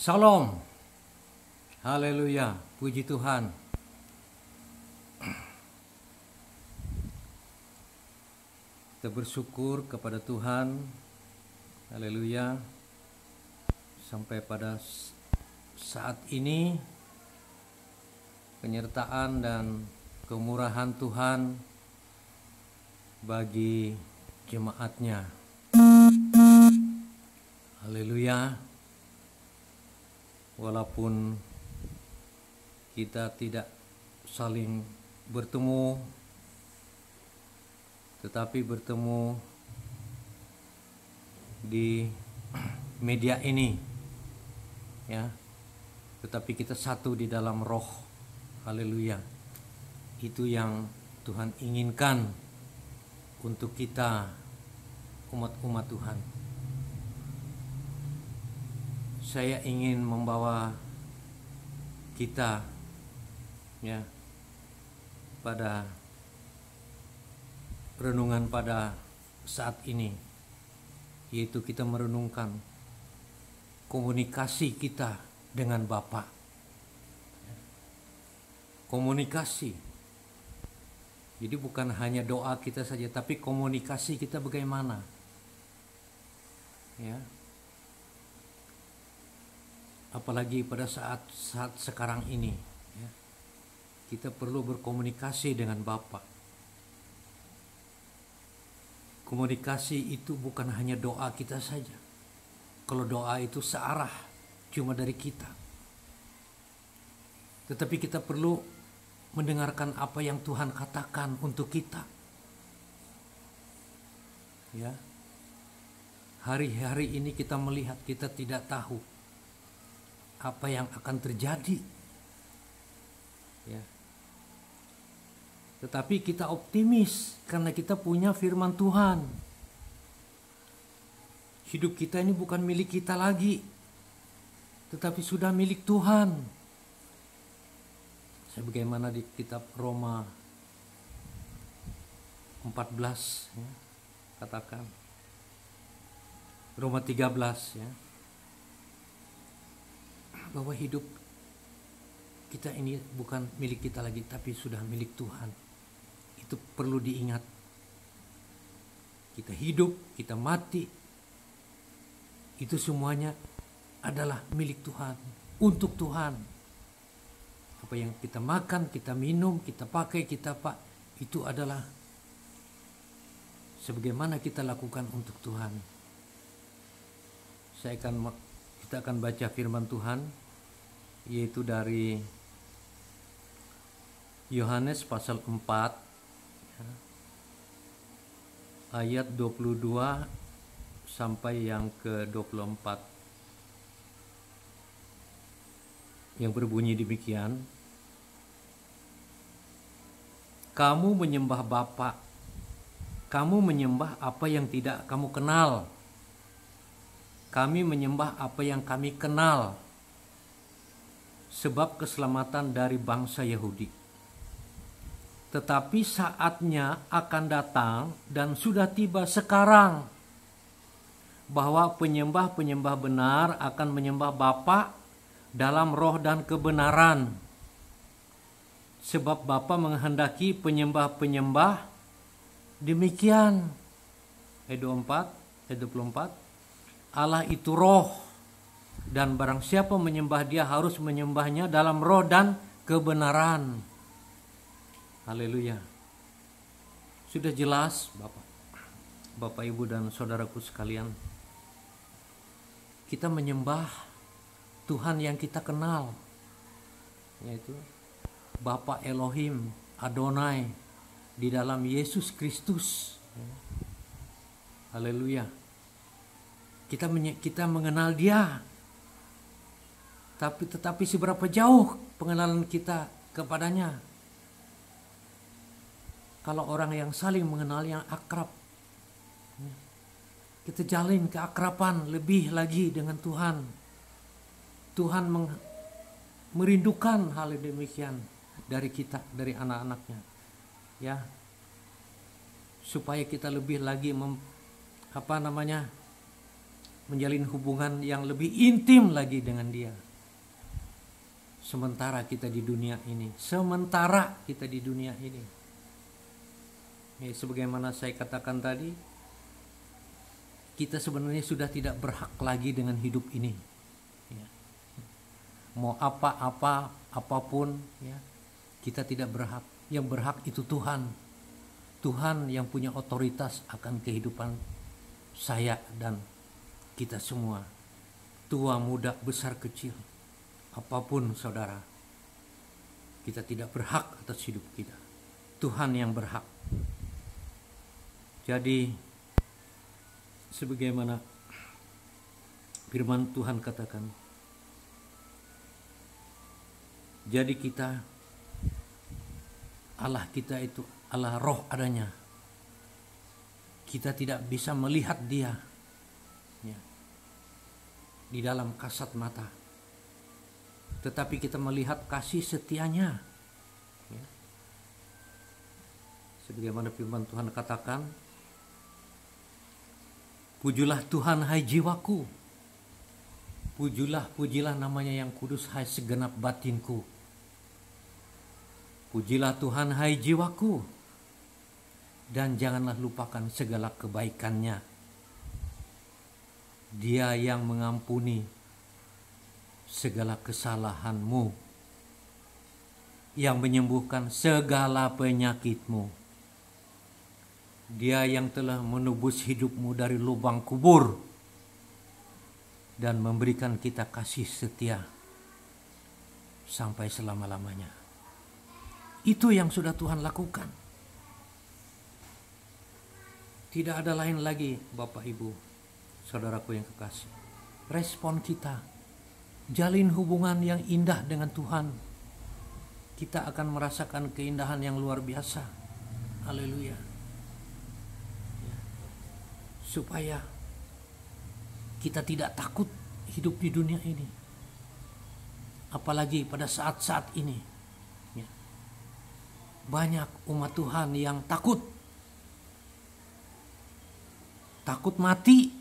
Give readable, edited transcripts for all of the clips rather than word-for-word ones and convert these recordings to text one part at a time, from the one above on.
Shalom, haleluya, puji Tuhan. Kita bersyukur kepada Tuhan, haleluya, sampai pada saat ini penyertaan dan kemurahan Tuhan bagi jemaatnya. Haleluya. Walaupun kita tidak saling bertemu, tetapi bertemu di media ini, ya. Tetapi kita satu di dalam roh, haleluya. Itu yang Tuhan inginkan untuk kita, umat-umat Tuhan. Saya ingin membawa kita, ya, pada renungan pada saat ini, yaitu kita merenungkan komunikasi kita dengan Bapa. Komunikasi. Jadi bukan hanya doa kita saja, tapi komunikasi kita bagaimana, ya. Apalagi pada saat sekarang ini, ya, kita perlu berkomunikasi dengan Bapa. Komunikasi itu bukan hanya doa kita saja. Kalau doa itu searah, cuma dari kita. Tetapi kita perlu mendengarkan apa yang Tuhan katakan untuk kita. Ya. Hari-hari ini kita melihat, kita tidak tahu apa yang akan terjadi, ya. Tetapi kita optimis karena kita punya firman Tuhan. Hidup kita ini bukan milik kita lagi, tetapi sudah milik Tuhan. Sebagaimana di kitab Roma 14, ya, katakan Roma 13, ya, bahwa hidup kita ini bukan milik kita lagi, tapi sudah milik Tuhan. Itu perlu diingat. Kita hidup, kita mati, itu semuanya adalah milik Tuhan, untuk Tuhan. Apa yang kita makan, kita minum, kita pakai, itu adalah sebagaimana kita lakukan untuk Tuhan. Kita akan baca firman Tuhan, yaitu dari Yohanes pasal 4, ya, ayat 22 sampai yang ke-24, yang berbunyi demikian. Kamu menyembah Bapa, kamu menyembah apa yang tidak kamu kenal. Kami menyembah apa yang kami kenal, sebab keselamatan dari bangsa Yahudi. Tetapi saatnya akan datang dan sudah tiba sekarang, bahwa penyembah-penyembah benar akan menyembah Bapa dalam roh dan kebenaran. Sebab Bapa menghendaki penyembah-penyembah demikian. Ayat 24, Allah itu roh, dan barang siapa menyembah Dia harus menyembahnya dalam roh dan kebenaran. Haleluya. Sudah jelas, Bapak Ibu dan saudaraku sekalian, kita menyembah Tuhan yang kita kenal, yaitu Bapa Elohim Adonai di dalam Yesus Kristus. Haleluya. Kita mengenal Dia. Tetapi seberapa jauh pengenalan kita kepadanya? Kalau orang yang saling mengenal, yang akrab, kita jalin keakraban lebih lagi dengan Tuhan. Tuhan merindukan hal demikian dari kita, dari anak-anaknya, ya, supaya kita lebih lagi menjalin hubungan yang lebih intim lagi dengan Dia. Sementara kita di dunia ini, ya, sebagaimana saya katakan tadi, kita sebenarnya sudah tidak berhak lagi dengan hidup ini. Ya. Mau apapun, ya, kita tidak berhak. Yang berhak itu Tuhan. Tuhan yang punya otoritas akan kehidupan saya dan kita semua. Tua, muda, besar, kecil. Apapun saudara. Kita tidak berhak atas hidup kita. Tuhan yang berhak. Jadi sebagaimana firman Tuhan katakan. Jadi Allah kita itu Allah roh adanya. Kita tidak bisa melihat Dia, ya, di dalam kasat mata. Tetapi kita melihat kasih setianya. Ya. Sebagaimana firman Tuhan katakan, pujilah Tuhan hai jiwaku. Pujilah namanya yang kudus hai segenap batinku. Pujilah Tuhan hai jiwaku, dan janganlah lupakan segala kebaikannya. Dia yang mengampuni segala kesalahanmu, yang menyembuhkan segala penyakitmu. Dia yang telah menebus hidupmu dari lubang kubur dan memberikan kita kasih setia sampai selama-lamanya. Itu yang sudah Tuhan lakukan. Tidak ada lain lagi, Bapak Ibu, saudaraku yang kekasih. Respon kita, jalin hubungan yang indah dengan Tuhan. Kita akan merasakan keindahan yang luar biasa. Haleluya. Supaya kita tidak takut hidup di dunia ini. Apalagi pada saat-saat ini. Banyak umat Tuhan yang takut mati,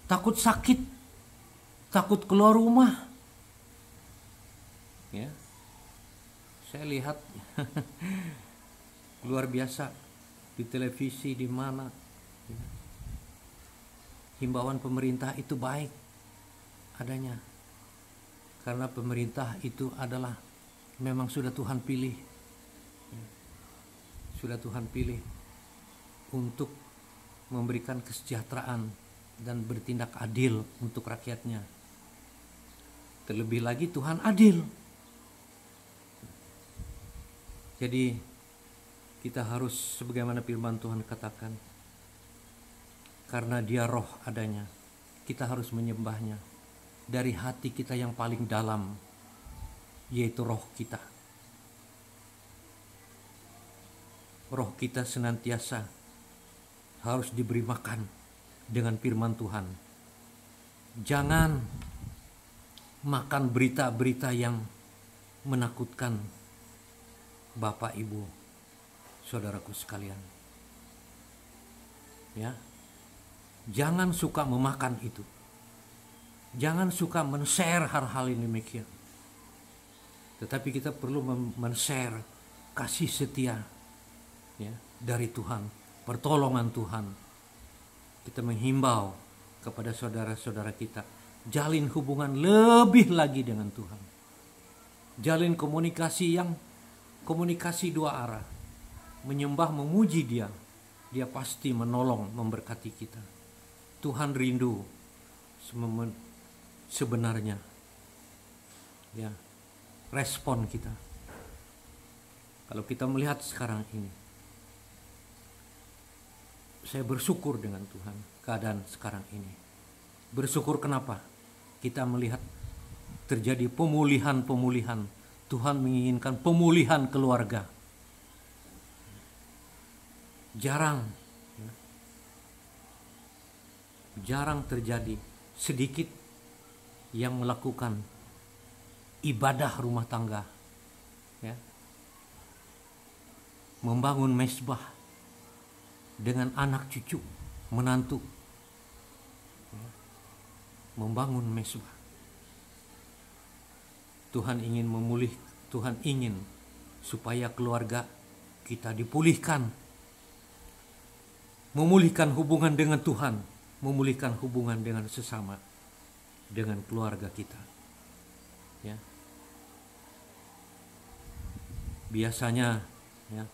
takut sakit, takut keluar rumah. Ya, saya lihat luar biasa di televisi di mana. Ya. Himbauan pemerintah itu baik adanya, karena pemerintah itu adalah memang sudah Tuhan pilih. Sudah Tuhan pilih untuk memberikan kesejahteraan dan bertindak adil untuk rakyatnya. Terlebih lagi Tuhan adil. Jadi kita harus sebagaimana firman Tuhan katakan, karena Dia roh adanya, kita harus menyembahnya dari hati kita yang paling dalam, yaitu roh kita. Roh kita senantiasa harus diberi makan dengan firman Tuhan. Jangan makan berita-berita yang menakutkan, Bapak, Ibu, saudaraku sekalian. Ya. Jangan suka memakan itu. Jangan suka men-share hal-hal yang demikian. Tetapi kita perlu men-share kasih setia, ya, dari Tuhan, pertolongan Tuhan. Kita menghimbau kepada saudara-saudara kita, jalin hubungan lebih lagi dengan Tuhan. Jalin komunikasi dua arah. Menyembah, memuji Dia. Dia pasti menolong, memberkati kita. Tuhan rindu sebenarnya, ya, respon kita. Kalau kita melihat sekarang ini, saya bersyukur dengan Tuhan keadaan sekarang ini. Bersyukur kenapa? Kita melihat terjadi pemulihan. Tuhan menginginkan pemulihan keluarga. Jarang terjadi, sedikit yang melakukan ibadah rumah tangga, ya, membangun mezbah dengan anak cucu, menantu. membangun mezbah. Tuhan ingin supaya keluarga kita dipulihkan, memulihkan hubungan dengan Tuhan, memulihkan hubungan dengan sesama, dengan keluarga kita. Ya. Biasanya ya,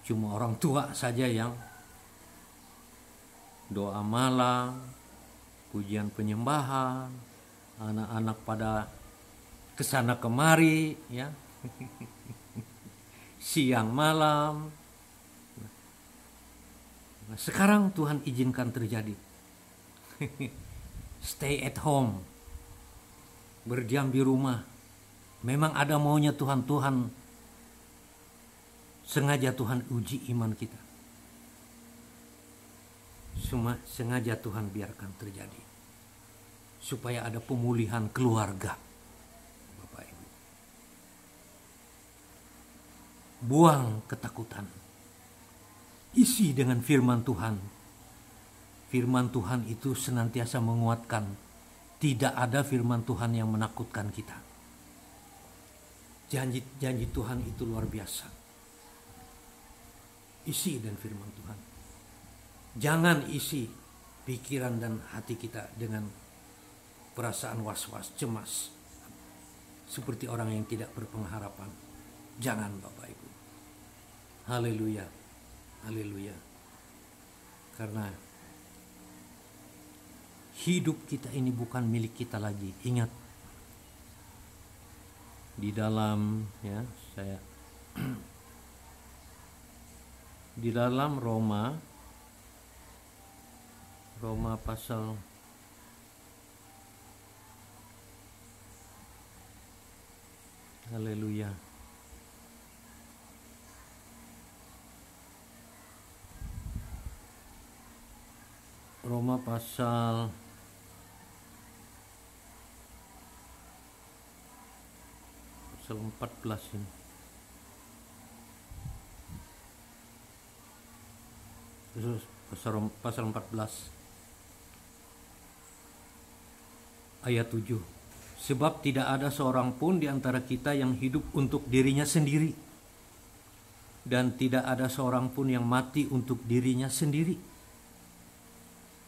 cuma orang tua saja yang doa malam, pujian penyembahan, anak-anak pada kesana kemari, ya, siang malam. Nah, sekarang Tuhan izinkan terjadi. Stay at home, berdiam di rumah. Memang ada maunya Tuhan. Sengaja Tuhan uji iman kita. Sengaja Tuhan biarkan terjadi. Supaya ada pemulihan keluarga. Bapak Ibu. Buang ketakutan. Isi dengan firman Tuhan. Firman Tuhan itu senantiasa menguatkan. Tidak ada firman Tuhan yang menakutkan kita. Janji Tuhan itu luar biasa. Isi dengan firman Tuhan. Jangan isi pikiran dan hati kita dengan perasaan was-was, cemas. Seperti orang yang tidak berpengharapan. Jangan, Bapak Ibu. Haleluya. Haleluya. Karena hidup kita ini bukan milik kita lagi. Ingat. Di dalam di dalam Roma pasal haleluya. Roma pasal 14 ini. Pasal 14 ayat 7. Sebab tidak ada seorang pun di antara kita yang hidup untuk dirinya sendiri, dan tidak ada seorang pun yang mati untuk dirinya sendiri.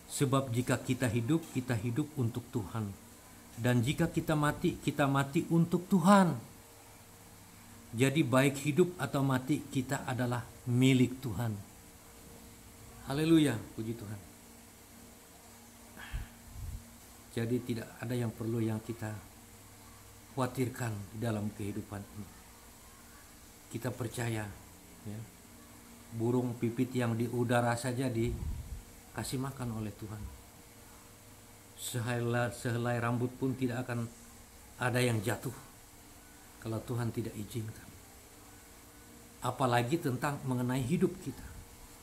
Sebab jika kita hidup untuk Tuhan, dan jika kita mati untuk Tuhan. Jadi baik hidup atau mati kita adalah milik Tuhan. Haleluya, puji Tuhan. Jadi tidak ada yang perlu yang kita khawatirkan di dalam kehidupan ini. Kita percaya, ya, burung pipit yang di udara saja dikasih makan oleh Tuhan. Sehelai rambut pun tidak akan ada yang jatuh kalau Tuhan tidak izinkan. Apalagi tentang mengenai hidup kita.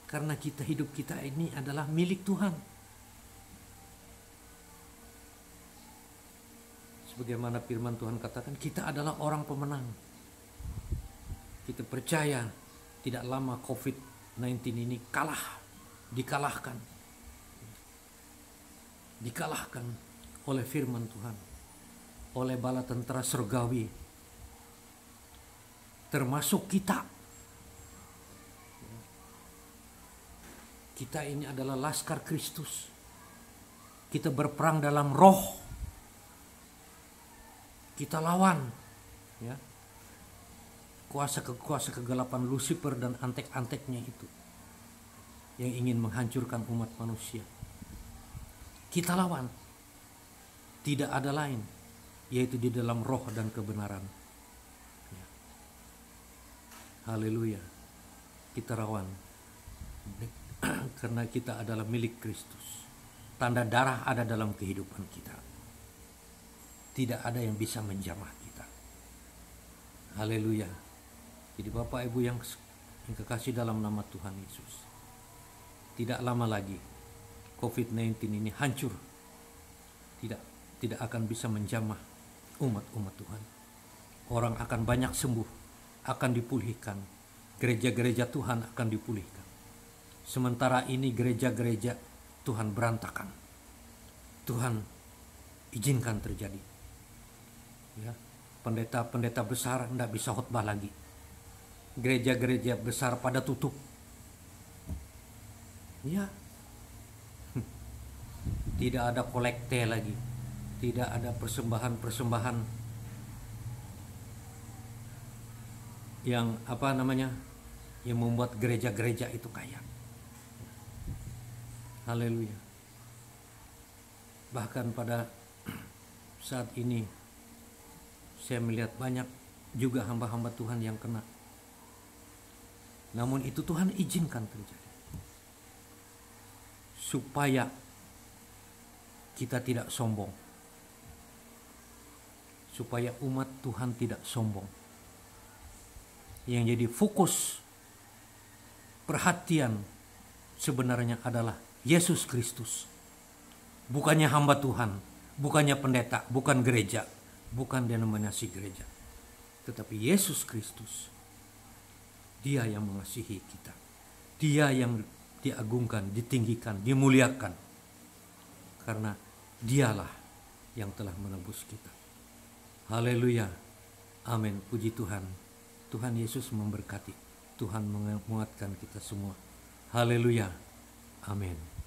Karena hidup kita ini adalah milik Tuhan. Sebagaimana firman Tuhan katakan, kita adalah orang pemenang. Kita percaya tidak lama COVID-19 ini dikalahkan oleh firman Tuhan, oleh bala tentara surgawi, termasuk kita. Kita ini adalah laskar Kristus. Kita berperang dalam roh. Kita lawan, ya, kuasa kegelapan Lucifer dan antek-anteknya itu yang ingin menghancurkan umat manusia. Kita lawan. Tidak ada lain, yaitu di dalam roh dan kebenaran. Ya. Haleluya. Kita lawan. Karena kita adalah milik Kristus. Tanda darah ada dalam kehidupan kita. Tidak ada yang bisa menjamah kita. Haleluya. Jadi Bapak Ibu yang kekasih dalam nama Tuhan Yesus, tidak lama lagi COVID-19 ini hancur. Tidak akan bisa menjamah umat-umat Tuhan. Orang akan banyak sembuh, akan dipulihkan. Gereja-gereja Tuhan akan dipulihkan. Sementara ini gereja-gereja Tuhan berantakan. Tuhan izinkan terjadi. Ya, pendeta-pendeta besar tidak bisa khotbah lagi. Gereja-gereja besar pada tutup. Ya, tidak ada kolekte lagi, tidak ada persembahan-persembahan yang yang membuat gereja-gereja itu kaya. Haleluya. Bahkan pada saat ini saya melihat banyak juga hamba-hamba Tuhan yang kena. Namun itu Tuhan izinkan terjadi supaya kita tidak sombong, supaya umat Tuhan tidak sombong. Yang jadi fokus perhatian sebenarnya adalah Yesus Kristus. Bukannya hamba Tuhan, bukannya pendeta, bukan gereja, bukan denominasi gereja. Tetapi Yesus Kristus. Dia yang mengasihi kita. Dia yang diagungkan, ditinggikan, dimuliakan. Karena dialah yang telah menebus kita. Haleluya. Amin. Puji Tuhan. Tuhan Yesus memberkati. Tuhan menguatkan kita semua. Haleluya. Amin.